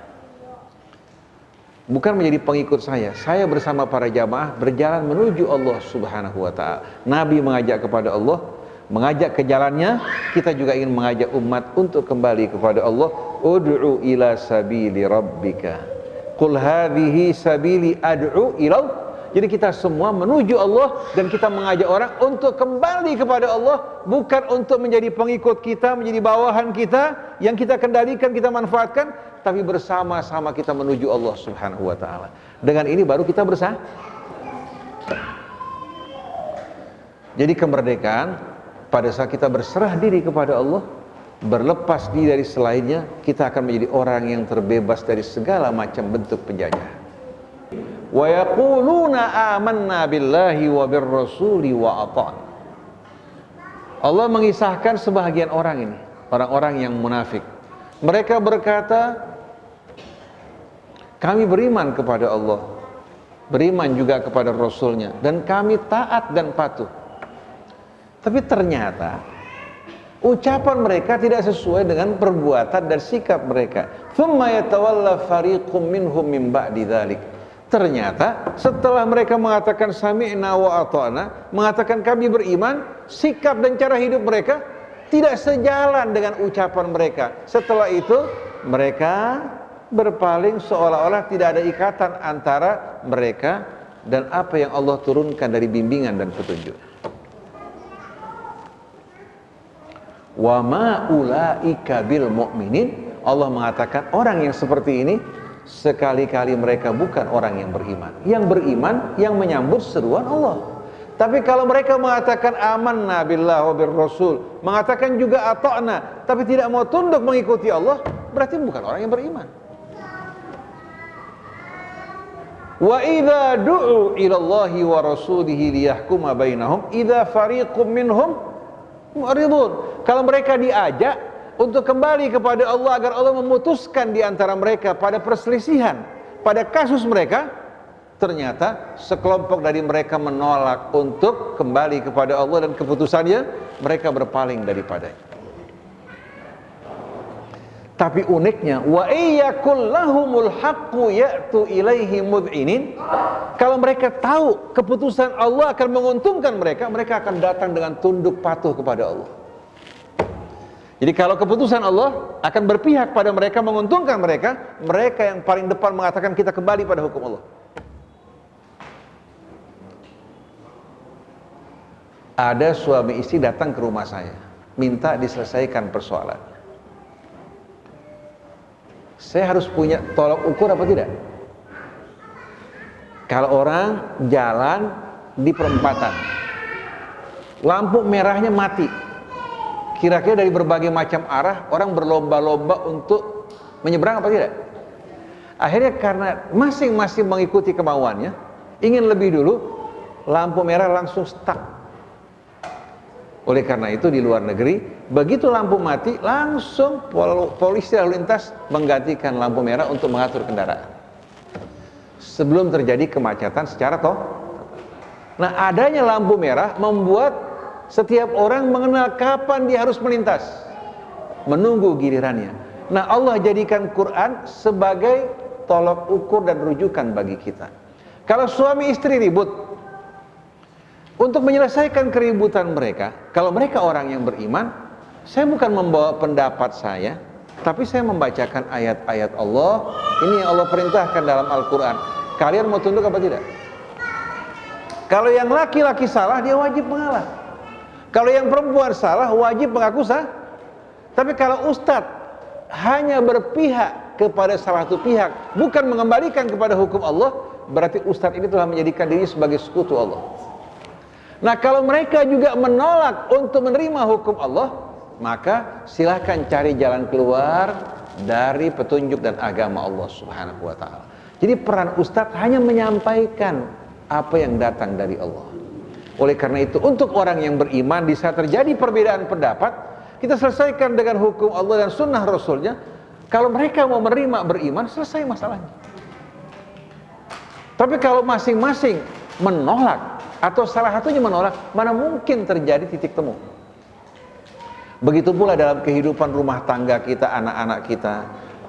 Bukan menjadi pengikut saya. Saya bersama para jamaah berjalan menuju Allah Subhanahu wa ta'ala. Nabi mengajak kepada Allah, mengajak ke jalannya. Kita juga ingin mengajak umat untuk kembali kepada Allah. Ud'u ila sabili rabbika. Qul hadhihi sabili ad'u ila. Jadi kita semua menuju Allah dan kita mengajak orang untuk kembali kepada Allah, bukan untuk menjadi pengikut kita, menjadi bawahan kita yang kita kendalikan, kita manfaatkan, tapi bersama-sama kita menuju Allah Subhanahu wa ta'ala. Dengan ini baru kita bersama. Jadi kemerdekaan pada saat kita berserah diri kepada Allah, berlepas diri dari selainnya, kita akan menjadi orang yang terbebas dari segala macam bentuk penjajahan. Wa yaquluna amanna billahi wa birrasuli wa ata'na. Allah mengisahkan sebahagian orang ini, orang-orang yang munafik. Mereka berkata, kami beriman kepada Allah, beriman juga kepada Rasulnya, dan kami taat dan patuh. Tapi ternyata ucapan mereka tidak sesuai dengan perbuatan dan sikap mereka. Tsumma yatawalla fariqum minhum min ba'di dzalik. Ternyata setelah mereka mengatakan sami'na wa ata'na, mengatakan kami beriman, sikap dan cara hidup mereka tidak sejalan dengan ucapan mereka. Setelah itu mereka berpaling seolah-olah tidak ada ikatan antara mereka dan apa yang Allah turunkan dari bimbingan dan petunjuk. Wa ma ulaika bil mu'minin. Allah mengatakan orang yang seperti ini sekali-kali mereka bukan orang yang beriman. Yang beriman yang menyambut seruan Allah. Tapi kalau mereka mengatakan amanna billahi wa bir rasul, mengatakan juga ata'na, tapi tidak mau tunduk mengikuti Allah, berarti bukan orang yang beriman. Wa idza du'u ila Allahi wa rasulihi liyahkuma bainahum idza fariqum minhum mu'ridun. Kalau mereka diajak untuk kembali kepada Allah agar Allah memutuskan di antara mereka pada perselisihan, pada kasus mereka, ternyata sekelompok dari mereka menolak untuk kembali kepada Allah dan keputusannya, mereka berpaling daripadanya. Tapi uniknya, wa iyyakul lahumul haqqu ya'tu ilaihi mud'inin. Kalau mereka tahu keputusan Allah akan menguntungkan mereka, mereka akan datang dengan tunduk patuh kepada Allah. Jadi kalau keputusan Allah akan berpihak pada mereka, menguntungkan mereka, mereka yang paling depan mengatakan kita kembali pada hukum Allah. Ada suami istri datang ke rumah saya, minta diselesaikan persoalan. Saya harus punya tolak ukur apa tidak? Kalau orang jalan di perempatan, lampu merahnya mati, kira-kira dari berbagai macam arah orang berlomba-lomba untuk menyeberang apa tidak? Akhirnya karena masing-masing mengikuti kemauannya, ingin lebih dulu, lampu merah langsung stuck. Oleh karena itu di luar negeri, begitu lampu mati, langsung polisi lalu lintas menggantikan lampu merah untuk mengatur kendaraan sebelum terjadi kemacetan secara Nah, adanya lampu merah membuat setiap orang mengenal kapan dia harus melintas, menunggu gilirannya. Nah, Allah jadikan Quran sebagai tolok ukur dan rujukan bagi kita. Kalau suami istri ribut, untuk menyelesaikan keributan mereka, kalau mereka orang yang beriman, saya bukan membawa pendapat saya, tapi saya membacakan ayat-ayat Allah. Ini yang Allah perintahkan dalam Al-Quran. Kalian mau tunduk apa tidak? Kalau yang laki-laki salah, dia wajib mengalah. Kalau yang perempuan salah, wajib mengaku sah. Tapi kalau ustadz hanya berpihak kepada salah satu pihak, bukan mengembalikan kepada hukum Allah, berarti ustadz ini telah menjadikan diri sebagai sekutu Allah. Nah, kalau mereka juga menolak untuk menerima hukum Allah, maka silahkan cari jalan keluar dari petunjuk dan agama Allah Subhanahu wa ta'ala. Jadi peran ustadz hanya menyampaikan apa yang datang dari Allah. Oleh karena itu, untuk orang yang beriman, di saat terjadi perbedaan pendapat, kita selesaikan dengan hukum Allah dan sunnah Rasulnya. Kalau mereka mau menerima beriman, selesai masalahnya. Tapi kalau masing-masing menolak, atau salah satunya menolak, mana mungkin terjadi titik temu. Begitu pula dalam kehidupan rumah tangga kita, anak-anak kita,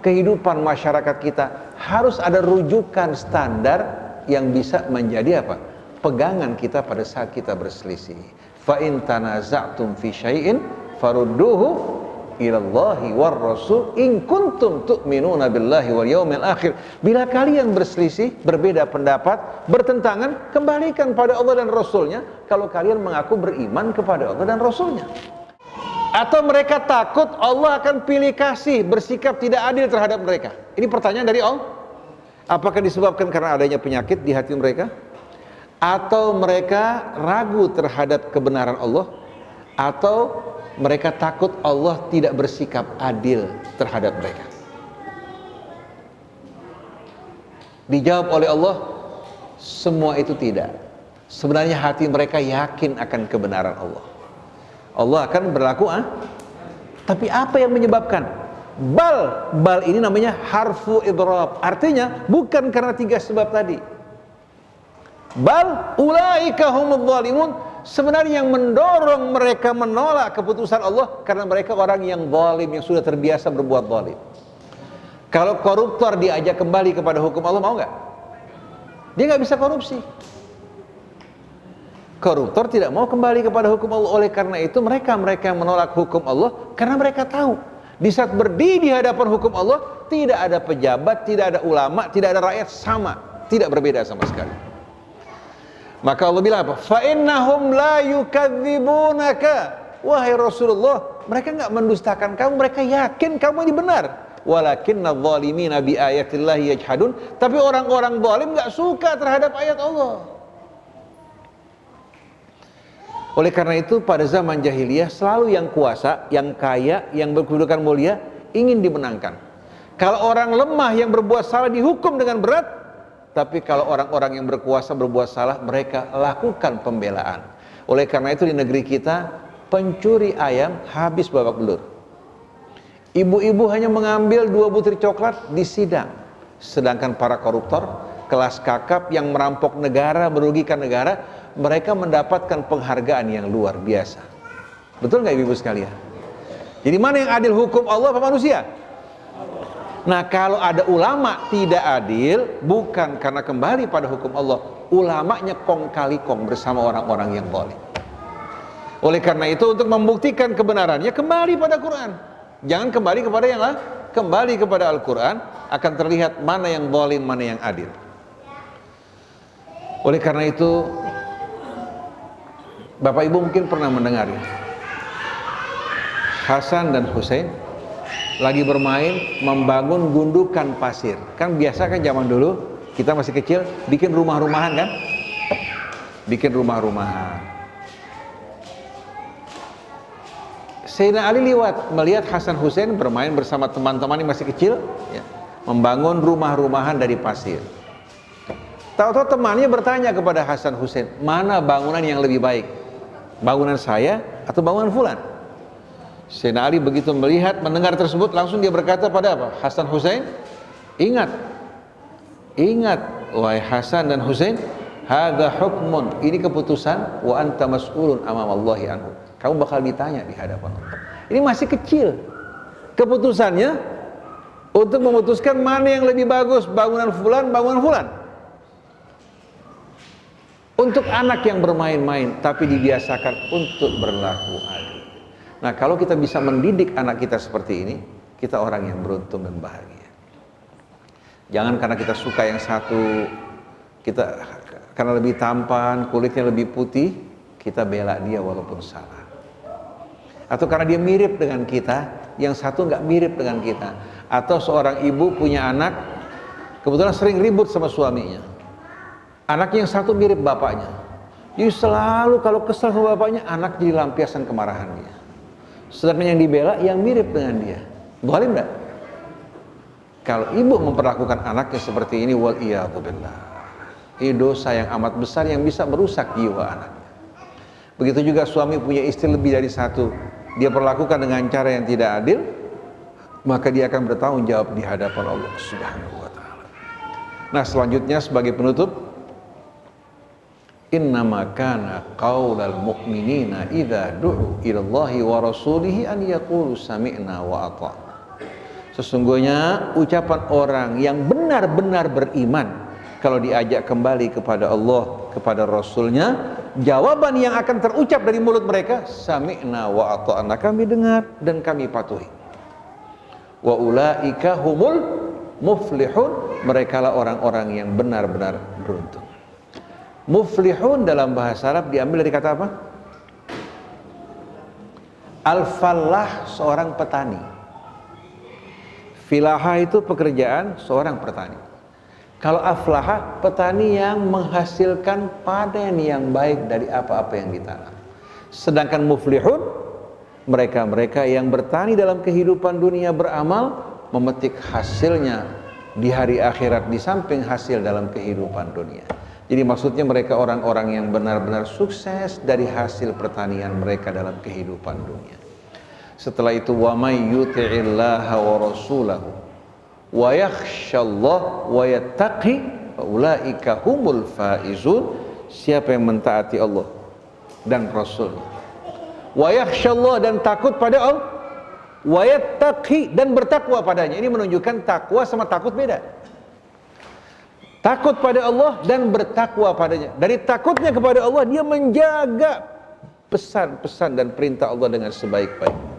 kehidupan masyarakat kita, harus ada rujukan standar yang bisa menjadi apa? Pegangan kita pada saat kita berselisih. Fa in tanaza'tum fi syai'in farudduhu ilallahi war rasul in kuntum tu'minuna billahi wal yaumil akhir. Bila kalian berselisih, berbeda pendapat, bertentangan, kembalikan pada Allah dan Rasulnya kalau kalian mengaku beriman kepada Allah dan Rasulnya. Atau mereka takut Allah akan pilih kasih, bersikap tidak adil terhadap mereka. Ini pertanyaan dari Allah. Apakah disebabkan karena adanya penyakit di hati mereka? Atau mereka ragu terhadap kebenaran Allah? Atau mereka takut Allah tidak bersikap adil terhadap mereka? Dijawab oleh Allah, semua itu tidak. Sebenarnya hati mereka yakin akan kebenaran Allah. Allah akan berlaku, tapi apa yang menyebabkan? Bal ini namanya harfu idrab. Artinya bukan karena tiga sebab tadi. Bal ulaika humudz zalimun. Sebenarnya yang mendorong mereka menolak keputusan Allah karena mereka orang yang zalim, yang sudah terbiasa berbuat zalim. Kalau koruptor diajak kembali kepada hukum Allah, mau nggak? Dia nggak bisa korupsi. Koruptor tidak mau kembali kepada hukum Allah. Oleh karena itu mereka yang menolak hukum Allah karena mereka tahu di saat berdiri di hadapan hukum Allah tidak ada pejabat, tidak ada ulama, tidak ada rakyat, sama, tidak berbeda sama sekali. Maka Allah bilang apa? Fa innahum la yukadzibunaka. Wahai Rasulullah, mereka enggak mendustakan kamu, mereka yakin kamu ini benar. Walakinna adh-dhalimina bi ayatillahi yajhadun. Tapi orang-orang zalim enggak suka terhadap ayat Allah. Oleh karena itu pada zaman jahiliyah selalu yang kuasa, yang kaya, yang berkedudukan mulia ingin dimenangkan. Kalau orang lemah yang berbuat salah dihukum dengan berat, tapi kalau orang-orang yang berkuasa berbuat salah, mereka lakukan pembelaan. Oleh karena itu di negeri kita, pencuri ayam habis babak belur. Ibu-ibu hanya mengambil 2 butir coklat di sidang, sedangkan para koruptor, kelas kakap yang merampok negara, merugikan negara, mereka mendapatkan penghargaan yang luar biasa. Betul nggak ibu-ibu sekalian? Jadi mana yang adil, hukum Allah apa manusia? Nah, kalau ada ulama tidak adil, bukan karena kembali pada hukum Allah, ulamanya kong kali kong bersama orang-orang yang zalim. Oleh karena itu, untuk membuktikan kebenarannya, kembali pada Quran. Jangan kembali kepada yang lain, kembali kepada Al-Quran, akan terlihat mana yang zalim, mana yang adil. Oleh karena itu, Bapak Ibu mungkin pernah mendengar ya, Hasan dan Husain lagi bermain membangun gundukan pasir. Kan biasa kan zaman dulu kita masih kecil bikin rumah-rumahan kan? Bikin rumah-rumahan. Sayyidina Ali lewat melihat Hasan Husain bermain bersama teman-teman yang masih kecil ya, membangun rumah-rumahan dari pasir. Tahu-tahu temannya bertanya kepada Hasan Husain, mana bangunan yang lebih baik? Bangunan saya atau bangunan fulan? Sayyidina Ali begitu melihat, mendengar tersebut, langsung dia berkata pada apa? Hasan Husain, ingat, wahai Hasan dan Husain, hadza hukmun, ini keputusan, wa anta mas'ulun amamallahi anhu. Kamu bakal ditanya di hadapan Allah. Ini masih kecil. Keputusannya untuk memutuskan mana yang lebih bagus, bangunan fulan, bangunan fulan. Untuk anak yang bermain-main, tapi dibiasakan untuk berlaku adil. Nah, kalau kita bisa mendidik anak kita seperti ini, kita orang yang beruntung dan bahagia. Jangan karena kita suka yang satu, kita karena lebih tampan, kulitnya lebih putih, kita bela dia walaupun salah. Atau karena dia mirip dengan kita, yang satu nggak mirip dengan kita. Atau seorang ibu punya anak, kebetulan sering ribut sama suaminya. Anaknya yang satu mirip bapaknya. Jadi selalu kalau kesal sama bapaknya, anak jadi lampiasan kemarahan dia. Sedangkan yang dibela yang mirip dengan dia. Boleh enggak? Kalau ibu memperlakukan anaknya seperti ini, wal iyadzubillah, ini dosa yang amat besar yang bisa merusak jiwa anaknya. Begitu juga suami punya istri lebih dari satu, dia perlakukan dengan cara yang tidak adil, maka dia akan bertanggung jawab di hadapan Allah Subhanahu wa taala. Nah, selanjutnya sebagai penutup, innama kana qaulal mu'minina idza du'u ilallahi wa rasulihi an yaqulu sami'na wa ata'na. Sesungguhnya ucapan orang yang benar-benar beriman kalau diajak kembali kepada Allah, kepada Rasulnya, jawaban yang akan terucap dari mulut mereka, sami'na wa ata'na, kami dengar dan kami patuhi. Wa ulaika humul muflihun, merekalah orang-orang yang benar-benar beruntung. Muflihun dalam bahasa Arab diambil dari kata apa? Al-fallah, seorang petani. Filaha itu pekerjaan seorang petani. Kalau aflaha, petani yang menghasilkan panen yang baik dari apa-apa yang ditanam. Sedangkan muflihun, mereka-mereka yang bertani dalam kehidupan dunia, beramal, memetik hasilnya di hari akhirat di samping hasil dalam kehidupan dunia. Jadi maksudnya mereka orang-orang yang benar-benar sukses dari hasil pertanian mereka dalam kehidupan dunia. Setelah itu, wa may yuti'illaha wa rasulahu wa yakhshallah wa yattaqi fa ulaika humul faizun. Siapa yang mentaati Allah dan Rasulnya, wa yakhshallah, dan takut pada Allah, wa yattaqi, dan bertakwa padanya. Ini menunjukkan takwa sama takut beda. Takut pada Allah dan bertakwa padanya. Dari takutnya kepada Allah, dia menjaga pesan-pesan dan perintah Allah dengan sebaik-baiknya.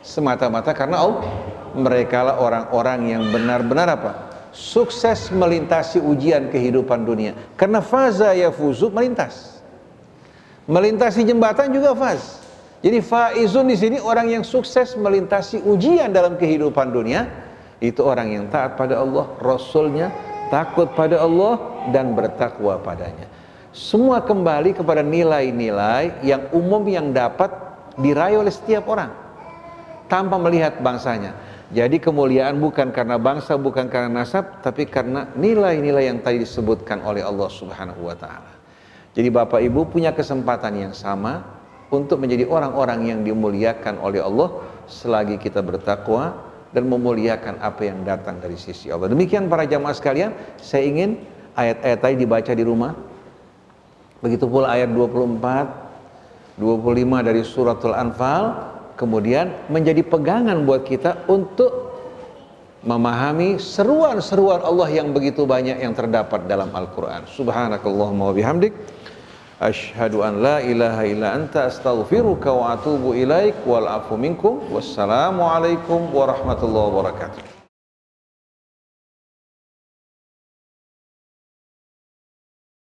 Semata-mata karena Allah, merekalah orang-orang yang benar-benar apa? Sukses melintasi ujian kehidupan dunia. Karena faza yafuzu, melintas. Melintasi jembatan juga faz. Jadi faizun di sini orang yang sukses melintasi ujian dalam kehidupan dunia. Itu orang yang taat pada Allah, Rasulnya, takut pada Allah dan bertakwa padanya. Semua kembali kepada nilai-nilai yang umum yang dapat diraih oleh setiap orang tanpa melihat bangsanya. Jadi kemuliaan bukan karena bangsa, bukan karena nasab, tapi karena nilai-nilai yang tadi disebutkan oleh Allah Subhanahu wa taala. Jadi Bapak Ibu punya kesempatan yang sama untuk menjadi orang-orang yang dimuliakan oleh Allah selagi kita bertakwa dan memuliakan apa yang datang dari sisi Allah. Demikian para jamaah sekalian, saya ingin ayat-ayat tadi dibaca di rumah. Begitu pula ayat 24, 25 dari suratul Anfal, kemudian menjadi pegangan buat kita untuk memahami seruan-seruan Allah yang begitu banyak yang terdapat dalam Al-Quran. Subhanakallahumma wa bihamdik, asyhadu an la ilaha illa anta, astaghfiruka wa atubu ilaik, wal afu minkum, wassalamu alaikum warahmatullahi wabarakatuh.